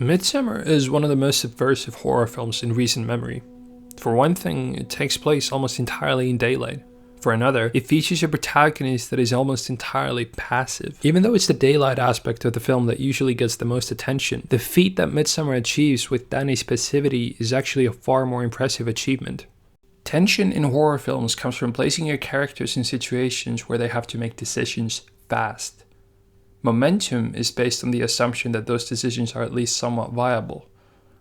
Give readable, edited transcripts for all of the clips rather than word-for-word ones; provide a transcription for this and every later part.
Midsommar is one of the most subversive horror films in recent memory. For one thing, it takes place almost entirely in daylight. For another, it features a protagonist that is almost entirely passive. Even though it's the daylight aspect of the film that usually gets the most attention, the feat that Midsommar achieves with Dani's passivity is actually a far more impressive achievement. Tension in horror films comes from placing your characters in situations where they have to make decisions fast. Momentum is based on the assumption that those decisions are at least somewhat viable.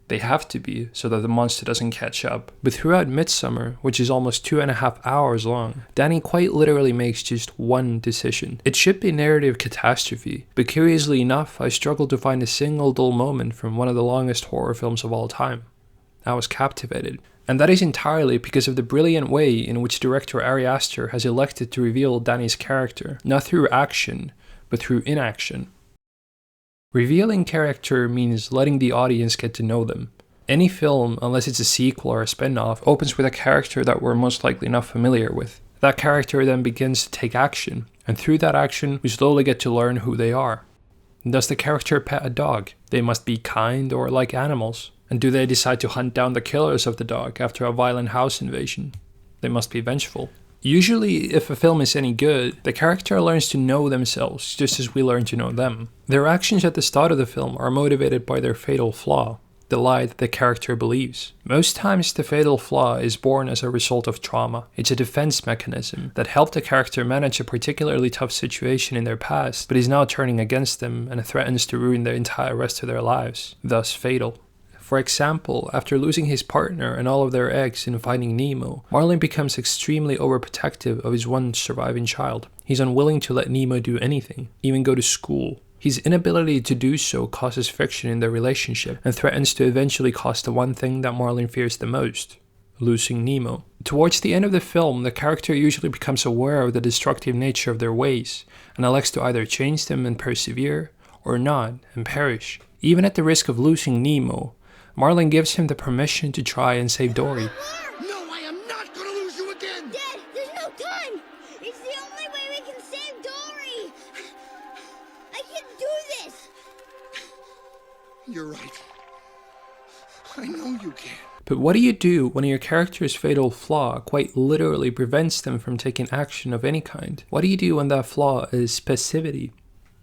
They have to be, so that the monster doesn't catch up. But throughout Midsommar, which is almost 2.5 hours long, Dani quite literally makes just one decision. It should be narrative catastrophe, but curiously enough, I struggled to find a single dull moment from one of the longest horror films of all time. I was captivated. And that is entirely because of the brilliant way in which director Ari Aster has elected to reveal Dani's character, not through action, but through inaction. Revealing character means letting the audience get to know them. Any film, unless it's a sequel or a spin-off, opens with a character that we're most likely not familiar with. That character then begins to take action, and through that action, we slowly get to learn who they are. Does the character pet a dog? They must be kind or like animals. And do they decide to hunt down the killers of the dog after a violent house invasion? They must be vengeful. Usually, if a film is any good, the character learns to know themselves just as we learn to know them. Their actions at the start of the film are motivated by their fatal flaw, the lie that the character believes. Most times, the fatal flaw is born as a result of trauma. It's a defense mechanism that helped the character manage a particularly tough situation in their past, but is now turning against them and threatens to ruin the entire rest of their lives, thus fatal. For example, after losing his partner and all of their eggs in Finding Nemo, Marlin becomes extremely overprotective of his one surviving child. He's unwilling to let Nemo do anything, even go to school. His inability to do so causes friction in their relationship and threatens to eventually cause the one thing that Marlin fears the most: losing Nemo. Towards the end of the film, the character usually becomes aware of the destructive nature of their ways and elects to either change them and persevere, or not and perish. Even at the risk of losing Nemo, Marlin gives him the permission to try and save Dory. No, I am not gonna lose you again! Dad, there's no time! It's the only way we can save Dory! I can do this! You're right. I know you can. But what do you do when your character's fatal flaw quite literally prevents them from taking action of any kind? What do you do when that flaw is passivity?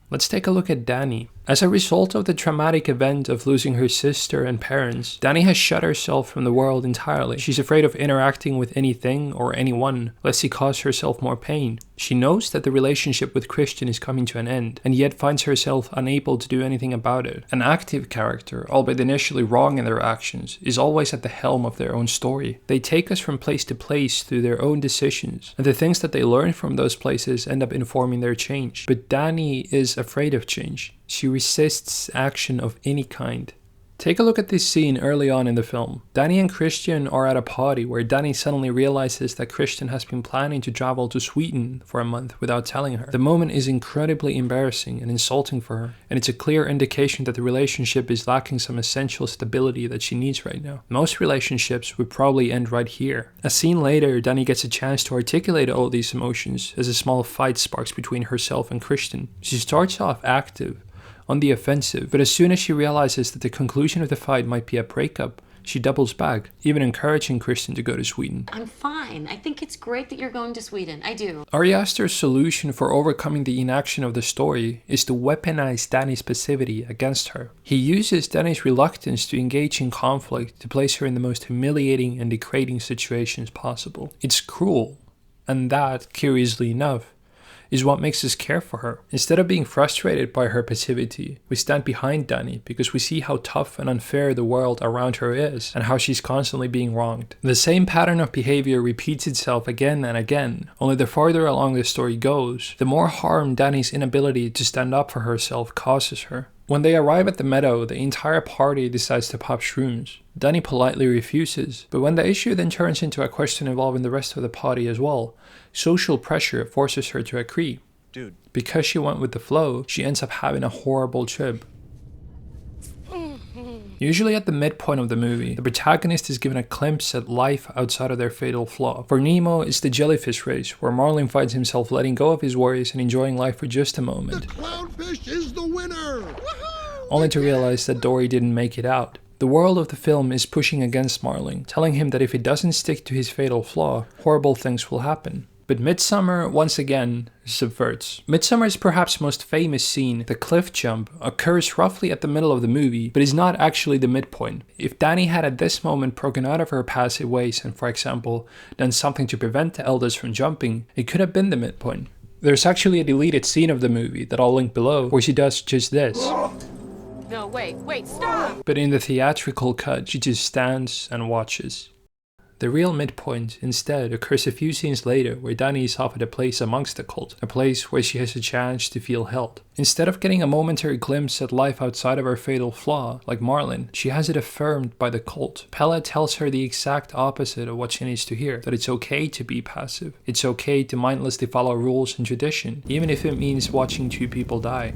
Let's take a look at Dani. As a result of the traumatic event of losing her sister and parents, Dani has shut herself from the world entirely. She's afraid of interacting with anything or anyone, lest she cause herself more pain. She knows that the relationship with Christian is coming to an end, and yet finds herself unable to do anything about it. An active character, albeit initially wrong in their actions, is always at the helm of their own story. They take us from place to place through their own decisions, and the things that they learn from those places end up informing their change. But Dani is afraid of change. She resists action of any kind. Take a look at this scene early on in the film. Dani and Christian are at a party where Dani suddenly realizes that Christian has been planning to travel to Sweden for a month without telling her. The moment is incredibly embarrassing and insulting for her, and it's a clear indication that the relationship is lacking some essential stability that she needs right now. Most relationships would probably end right here. A scene later, Dani gets a chance to articulate all these emotions as a small fight sparks between herself and Christian. She starts off active, on the offensive, but as soon as she realizes that the conclusion of the fight might be a breakup, she doubles back, even encouraging Christian to go to Sweden. I'm fine. I think it's great that you're going to Sweden. I do. Ari Aster's solution for overcoming the inaction of the story is to weaponize Dani's passivity against her. He uses Dani's reluctance to engage in conflict to place her in the most humiliating and degrading situations possible. It's cruel, and that, curiously enough, is what makes us care for her. Instead of being frustrated by her passivity, we stand behind Dani because we see how tough and unfair the world around her is and how she's constantly being wronged. The same pattern of behavior repeats itself again and again, only the farther along the story goes, the more harm Dani's inability to stand up for herself causes her. When they arrive at the meadow, the entire party decides to pop shrooms. Dani politely refuses, but when the issue then turns into a question involving the rest of the party as well, social pressure forces her to agree. Dude. Because she went with the flow, she ends up having a horrible trip. Usually at the midpoint of the movie, the protagonist is given a glimpse at life outside of their fatal flaw. For Nemo, it's the jellyfish race, where Marlin finds himself letting go of his worries and enjoying life for just a moment. The clownfish is the winner! Woohoo! only to realize that Dory didn't make it out. The world of the film is pushing against Marlin, telling him that if he doesn't stick to his fatal flaw, horrible things will happen. But Midsommar, once again, subverts. Midsommar's perhaps most famous scene, the cliff jump, occurs roughly at the middle of the movie, but is not actually the midpoint. If Dani had at this moment broken out of her passive ways and, for example, done something to prevent the elders from jumping, it could have been the midpoint. There's actually a deleted scene of the movie that I'll link below, where she does just this. No, wait, stop! But in the theatrical cut, she just stands and watches. The real midpoint, instead, occurs a few scenes later where Dani is offered a place amongst the cult, a place where she has a chance to feel held. Instead of getting a momentary glimpse at life outside of her fatal flaw, like Marlin, she has it affirmed by the cult. Pella tells her the exact opposite of what she needs to hear, that it's okay to be passive. It's okay to mindlessly follow rules and tradition, even if it means watching two people die.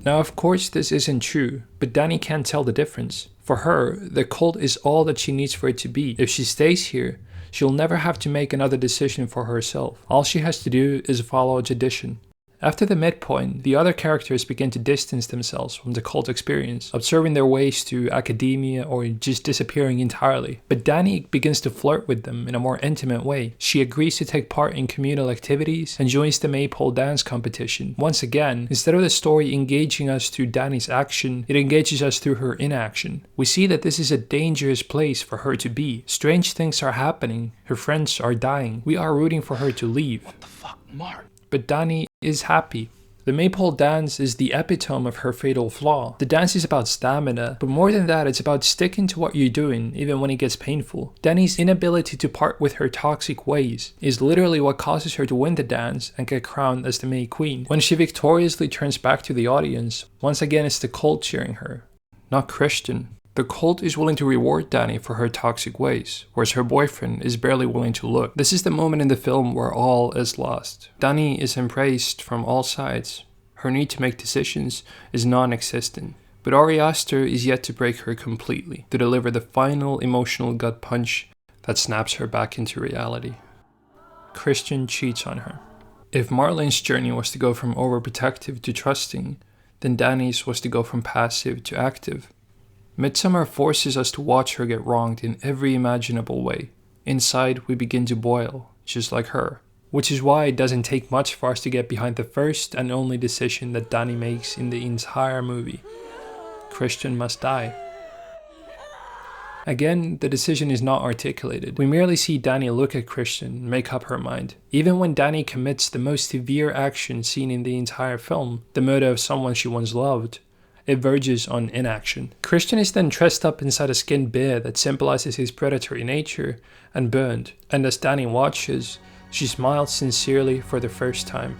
Now, of course, this isn't true, but Dani can't tell the difference. For her, the cult is all that she needs for it to be. If she stays here, she'll never have to make another decision for herself. All she has to do is follow a tradition. After the midpoint, the other characters begin to distance themselves from the cult experience, observing their ways to academia or just disappearing entirely. But Dani begins to flirt with them in a more intimate way. She agrees to take part in communal activities and joins the maypole dance competition. Once again, instead of the story engaging us through Dani's action, it engages us through her inaction. We see that this is a dangerous place for her to be. Strange things are happening. Her friends are dying. We are rooting for her to leave. What the fuck, Mark? But Dani is happy. The maypole dance is the epitome of her fatal flaw. The dance is about stamina, but more than that, it's about sticking to what you're doing, even when it gets painful. Dani's inability to part with her toxic ways is literally what causes her to win the dance and get crowned as the May Queen. When she victoriously turns back to the audience, once again it's the cult cheering her, not Christian. The cult is willing to reward Dani for her toxic ways, whereas her boyfriend is barely willing to look. This is the moment in the film where all is lost. Dani is embraced from all sides. Her need to make decisions is non-existent. But Ari Aster is yet to break her completely, to deliver the final emotional gut punch that snaps her back into reality. Christian cheats on her. If Marlin's journey was to go from overprotective to trusting, then Dani's was to go from passive to active. Midsommar forces us to watch her get wronged in every imaginable way. Inside, we begin to boil, just like her. Which is why it doesn't take much for us to get behind the first and only decision that Dani makes in the entire movie. Christian must die. Again, the decision is not articulated. We merely see Dani look at Christian and make up her mind. Even when Dani commits the most severe action seen in the entire film, the murder of someone she once loved, it verges on inaction. Christian is then dressed up inside a skinned bear that symbolizes his predatory nature and burned, and as Dani watches, she smiles sincerely for the first time.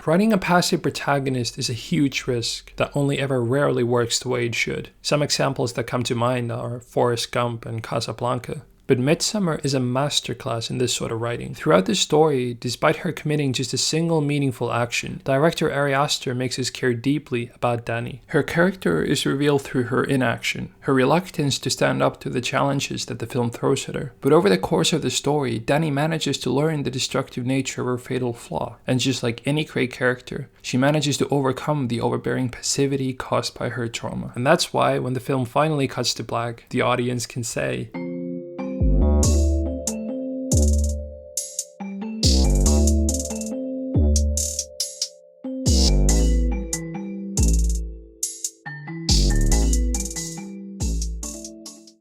Writing a passive protagonist is a huge risk that only ever rarely works the way it should. Some examples that come to mind are Forrest Gump and Casablanca. But Midsommar is a masterclass in this sort of writing. Throughout the story, despite her committing just a single meaningful action, director Ari Aster makes us care deeply about Dani. Her character is revealed through her inaction, her reluctance to stand up to the challenges that the film throws at her. But over the course of the story, Dani manages to learn the destructive nature of her fatal flaw. And just like any great character, she manages to overcome the overbearing passivity caused by her trauma. And that's why when the film finally cuts to black, the audience can say,